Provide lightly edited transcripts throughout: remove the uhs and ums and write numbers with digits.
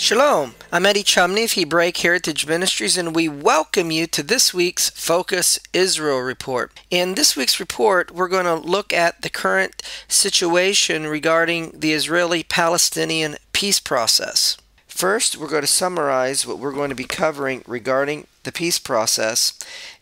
Shalom, I'm Eddie Chumney of Hebraic Heritage Ministries, and we welcome you to this week's Focus Israel Report. In this week's report, we're going to look at the current situation regarding the Israeli-Palestinian peace process. First, we're going to summarize what we're going to be covering regarding the peace process,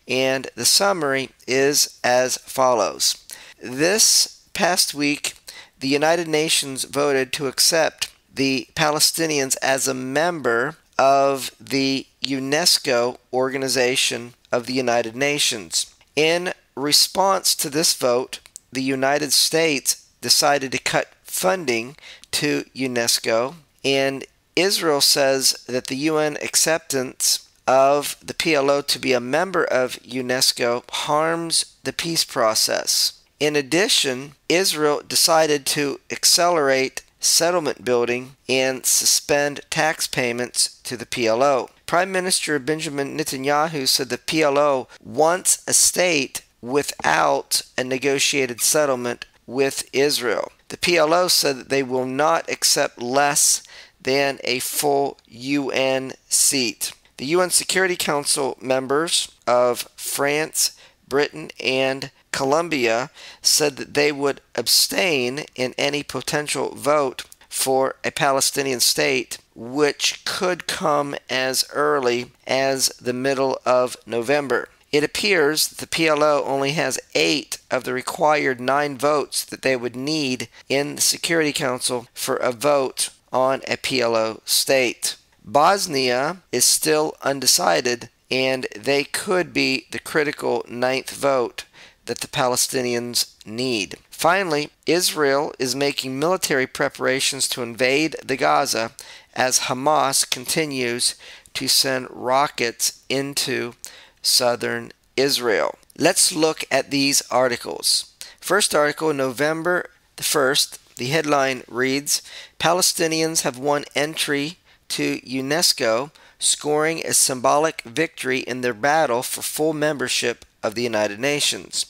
and the summary is as follows. This past week, the United Nations voted to accept the Palestinians as a member of the UNESCO Organization of the United Nations. In response to this vote, the United States decided to cut funding to UNESCO, and Israel says that the UN acceptance of the PLO to be a member of UNESCO harms the peace process. In addition, Israel decided to accelerate settlement building and suspend tax payments to the PLO. Prime Minister Benjamin Netanyahu said the PLO wants a state without a negotiated settlement with Israel. The PLO said that they will not accept less than a full UN seat. The UN Security Council members of France, Britain, and Colombia said that they would abstain in any potential vote for a Palestinian state, which could come as early as the middle of November. It appears that the PLO only has 8 of the required 9 votes that they would need in the Security Council for a vote on a PLO state. Bosnia is still undecided, and they could be the critical 9th vote that the Palestinians need. Finally, Israel is making military preparations to invade the Gaza as Hamas continues to send rockets into southern Israel. Let's look at these articles. First article, November the 1st, the headline reads, Palestinians have won entry to UNESCO, scoring a symbolic victory in their battle for full membership of the United Nations.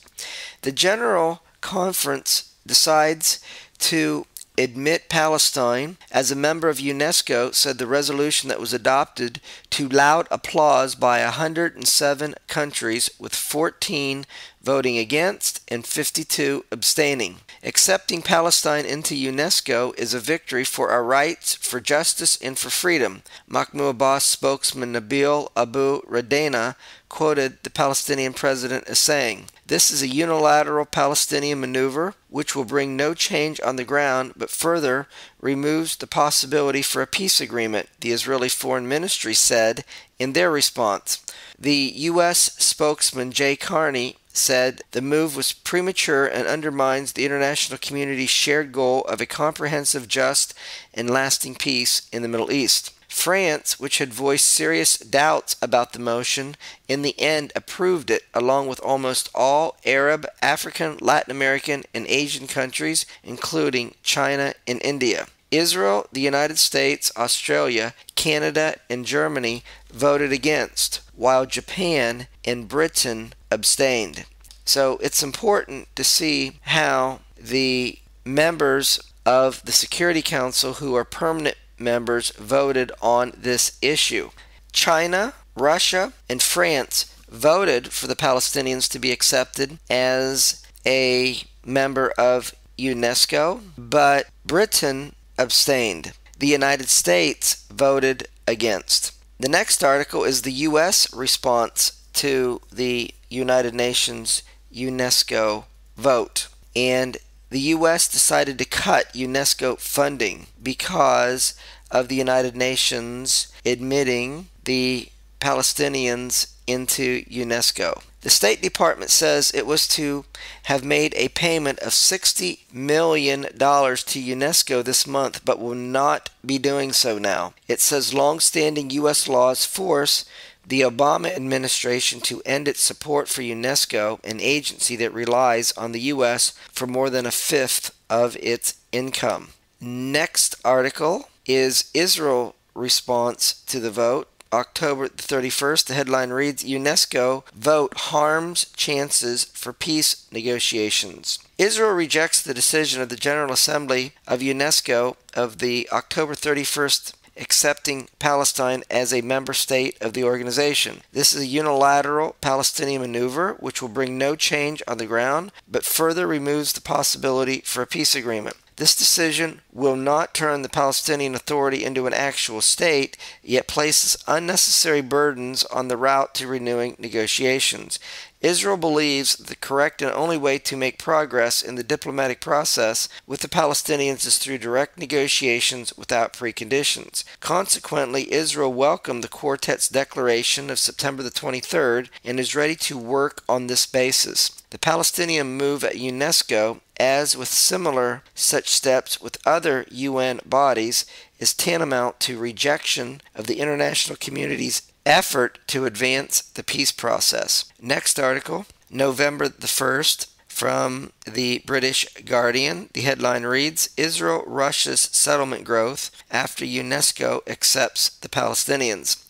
The General Conference decides to admit Palestine as a member of UNESCO, said the resolution that was adopted to loud applause by 107 countries, with 14 voting against and 52 abstaining. Accepting Palestine into UNESCO is a victory for our rights, for justice, and for freedom. Mahmoud Abbas spokesman Nabil Abu Radena quoted the Palestinian president as saying, "This is a unilateral Palestinian maneuver which will bring no change on the ground but further removes the possibility for a peace agreement," the Israeli Foreign Ministry said in their response. The U.S. spokesman Jay Carney said the move was premature and undermines the international community's shared goal of a comprehensive, just, and lasting peace in the Middle East. France, which had voiced serious doubts about the motion, in the end approved it, along with almost all Arab, African, Latin American, and Asian countries, including China and India. Israel, the United States, Australia, Canada, and Germany voted against, while Japan and Britain abstained. So it's important to see how the members of the Security Council, who are permanent members, voted on this issue. China, Russia, and France voted for the Palestinians to be accepted as a member of UNESCO, but Britain abstained. The United States voted against. The next article is the U.S. response to the United Nations UNESCO vote. And the U.S. decided to cut UNESCO funding because of the United Nations admitting the Palestinians into UNESCO. The State Department says it was to have made a payment of $60 million to UNESCO this month, but will not be doing so now. It says long-standing U.S. laws force the Obama administration to end its support for UNESCO, an agency that relies on the U.S. for more than a fifth of its income. Next article is Israel response to the vote. October 31st, the headline reads, UNESCO vote harms chances for peace negotiations. Israel rejects the decision of the General Assembly of UNESCO of the October 31st accepting Palestine as a member state of the organization. This is a unilateral Palestinian maneuver which will bring no change on the ground, but further removes the possibility for a peace agreement. This decision will not turn the Palestinian Authority into an actual state, yet places unnecessary burdens on the route to renewing negotiations. Israel believes the correct and only way to make progress in the diplomatic process with the Palestinians is through direct negotiations without preconditions. Consequently, Israel welcomed the quartet's declaration of September the 23rd and is ready to work on this basis. The Palestinian move at UNESCO, as with similar such steps with other UN bodies, is tantamount to rejection of the international community's effort to advance the peace process. Next article, November the 1st, from the British Guardian. The headline reads, Israel rushes settlement growth after UNESCO accepts the Palestinians.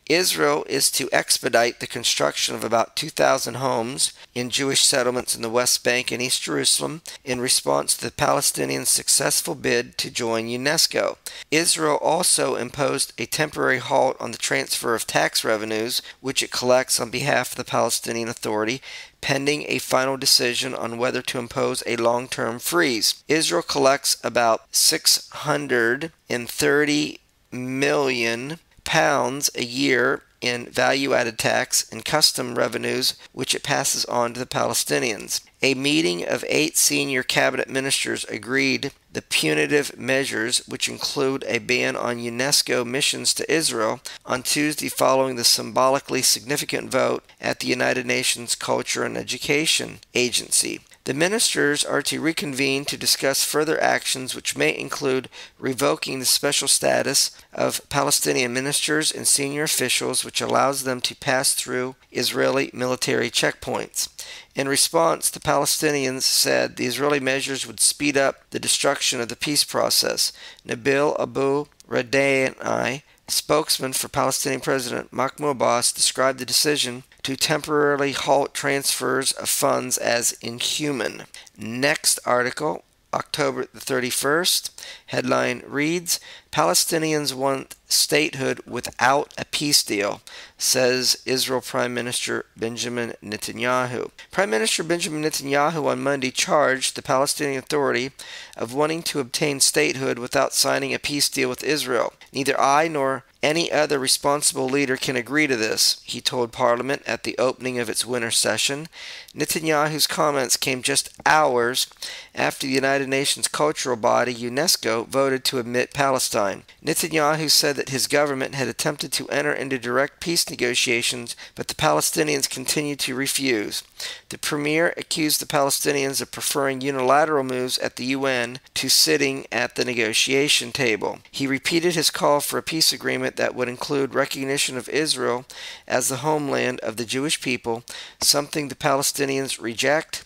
Israel is to expedite the construction of about 2,000 homes in Jewish settlements in the West Bank and East Jerusalem in response to the Palestinians' successful bid to join UNESCO. Israel also imposed a temporary halt on the transfer of tax revenues, which it collects on behalf of the Palestinian Authority, pending a final decision on whether to impose a long-term freeze. Israel collects about $630 million a year in value-added tax and custom revenues, which it passes on to the Palestinians. A meeting of 8 senior cabinet ministers agreed the punitive measures, which include a ban on UNESCO missions to Israel, on Tuesday following the symbolically significant vote at the United Nations Culture and Education Agency. The ministers are to reconvene to discuss further actions which may include revoking the special status of Palestinian ministers and senior officials, which allows them to pass through Israeli military checkpoints. In response, the Palestinians said the Israeli measures would speed up the destruction of the peace process. Nabil Abu Radani, spokesman for Palestinian President Mahmoud Abbas, described the decision to temporarily halt transfers of funds as inhuman. Next article, October the 31st, headline reads, Palestinians want statehood without a peace deal, says Israel Prime Minister Benjamin Netanyahu. Prime Minister Benjamin Netanyahu on Monday charged the Palestinian Authority of wanting to obtain statehood without signing a peace deal with Israel. Neither I nor any other responsible leader can agree to this, he told Parliament at the opening of its winter session. Netanyahu's comments came just hours after the United Nations cultural body UNESCO voted to admit Palestine. Netanyahu said that his government had attempted to enter into direct peace negotiations, but the Palestinians continued to refuse. The premier accused the Palestinians of preferring unilateral moves at the UN to sitting at the negotiation table. He repeated his call for a peace agreement that would include recognition of Israel as the homeland of the Jewish people, something the Palestinians reject,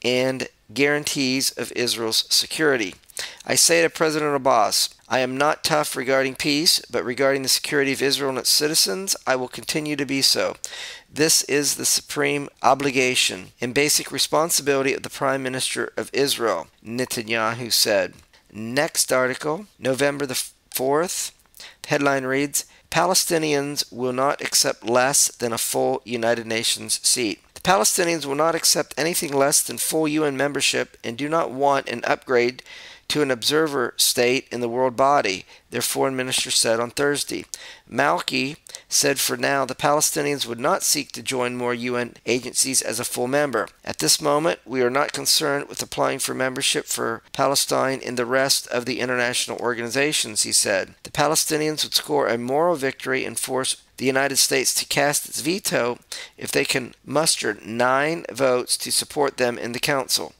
and guarantees of Israel's security. I say to President Abbas, I am not tough regarding peace, but regarding the security of Israel and its citizens, I will continue to be so. This is the supreme obligation and basic responsibility of the Prime Minister of Israel, Netanyahu said. Next article, November the 4th, headline reads, Palestinians will not accept less than a full United Nations seat. The Palestinians will not accept anything less than full UN membership and do not want an upgrade to an observer state in the world body, their foreign minister said on Thursday. Malki said for now the Palestinians would not seek to join more UN agencies as a full member. At this moment, we are not concerned with applying for membership for Palestine in the rest of the international organizations, he said. The Palestinians would score a moral victory and force the United States to cast its veto if they can muster 9 votes to support them in the Council.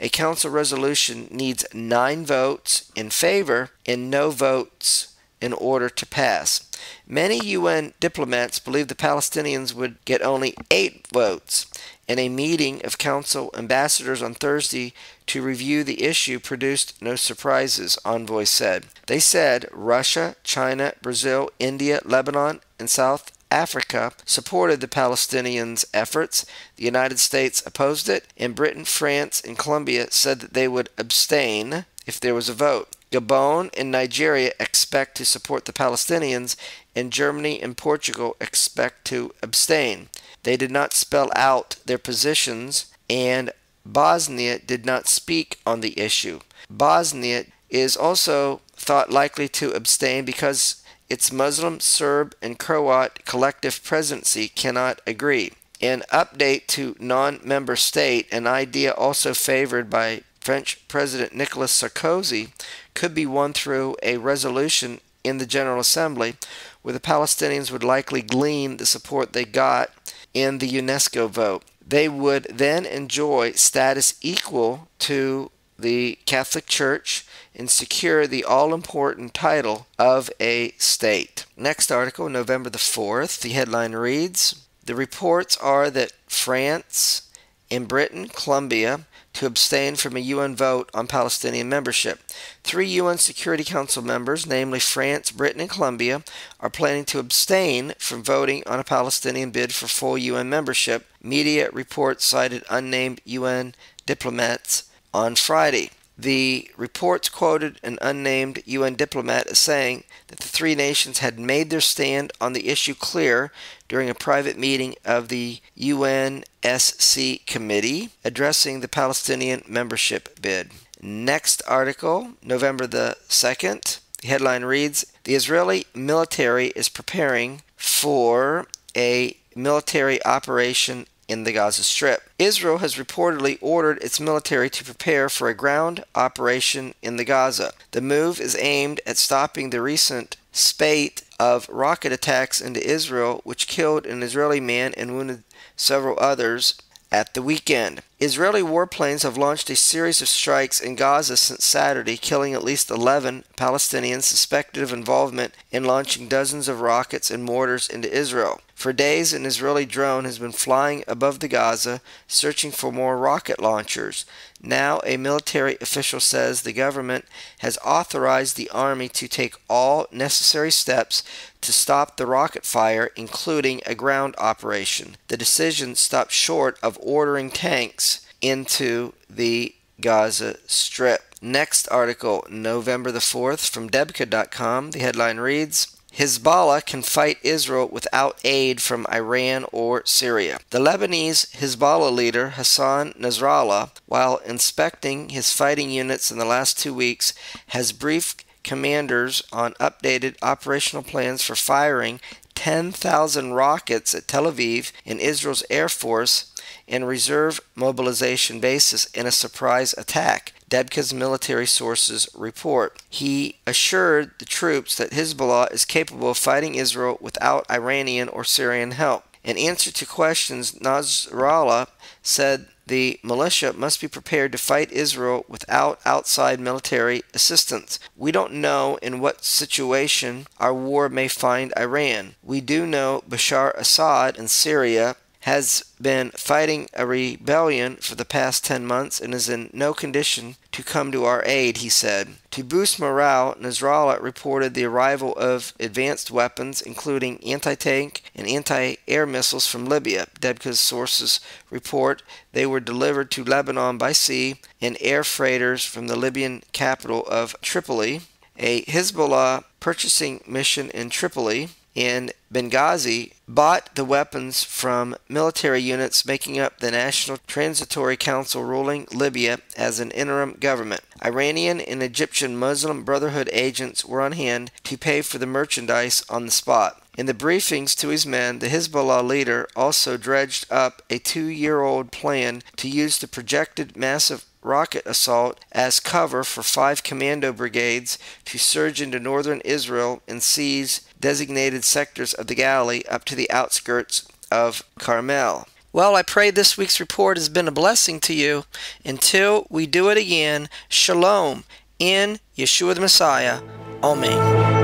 A council resolution needs 9 votes in favor and no votes in order to pass. Many UN diplomats believe the Palestinians would get only 8 votes. In a meeting of council ambassadors on Thursday to review the issue produced no surprises, envoys said. They said Russia, China, Brazil, India, Lebanon, and South Africa supported the Palestinians' efforts. The United States opposed it, and Britain, France, and Colombia said that they would abstain. if there was a vote. Gabon and Nigeria expect to support the Palestinians, and Germany and Portugal expect to abstain. They did not spell out their positions, and Bosnia did not speak on the issue. Bosnia is also thought likely to abstain because its Muslim, Serb, and Croat collective presidency cannot agree. An update to non-member state, an idea also favored by French President Nicolas Sarkozy, could be won through a resolution in the General Assembly, where the Palestinians would likely glean the support they got in the UNESCO vote. They would then enjoy status equal to the Catholic Church and secure the all-important title of a state. Next article, November the 4th, the headline reads, "The reports are that France and Britain, Colombia, to abstain from a UN vote on Palestinian membership. 3 UN Security Council members, namely France, Britain, and Colombia, are planning to abstain from voting on a Palestinian bid for full UN membership," media reports cited unnamed UN diplomats on Friday. The reports quoted an unnamed UN diplomat as saying that the 3 nations had made their stand on the issue clear during a private meeting of the UNSC committee addressing the Palestinian membership bid. Next article, November the 2nd, the headline reads, "The Israeli military is preparing for a military operation in the Gaza Strip." Israel has reportedly ordered its military to prepare for a ground operation in the Gaza. The move is aimed at stopping the recent spate of rocket attacks into Israel, which killed an Israeli man and wounded several others at the weekend. Israeli warplanes have launched a series of strikes in Gaza since Saturday, killing at least 11 Palestinians suspected of involvement in launching dozens of rockets and mortars into Israel. For days, an Israeli drone has been flying above the Gaza, searching for more rocket launchers. Now, a military official says the government has authorized the army to take all necessary steps to stop the rocket fire, including a ground operation. The decision stops short of ordering tanks into the Gaza Strip. Next article, November the 4th, from Debka.com. The headline reads, "Hezbollah can fight Israel without aid from Iran or Syria." The Lebanese Hezbollah leader Hassan Nasrallah, while inspecting his fighting units in the last 2 weeks, has briefed commanders on updated operational plans for firing 10,000 rockets at Tel Aviv and Israel's Air Force and reserve mobilization bases in a surprise attack, Debka's military sources report. He assured the troops that Hezbollah is capable of fighting Israel without Iranian or Syrian help. In answer to questions, Nasrallah said the militia must be prepared to fight Israel without outside military assistance. "We don't know in what situation our war may find Iran. We do know Bashar Assad in Syria has been fighting a rebellion for the past 10 months and is in no condition to come to our aid," he said. To boost morale, Nasrallah reported the arrival of advanced weapons, including anti-tank and anti-air missiles from Libya. Debka's sources report they were delivered to Lebanon by sea in air freighters from the Libyan capital of Tripoli. A Hezbollah purchasing mission in Tripoli and Benghazi bought the weapons from military units making up the National Transitory Council ruling Libya as an interim government. Iranian and Egyptian Muslim Brotherhood agents were on hand to pay for the merchandise on the spot. In the briefings to his men, the Hezbollah leader also dredged up a 2-year-old plan to use the projected massive rocket assault as cover for 5 commando brigades to surge into northern Israel and seize designated sectors of the Galilee up to the outskirts of Carmel. Well, I pray this week's report has been a blessing to you. Until we do it again, shalom in Yeshua the Messiah. Amen.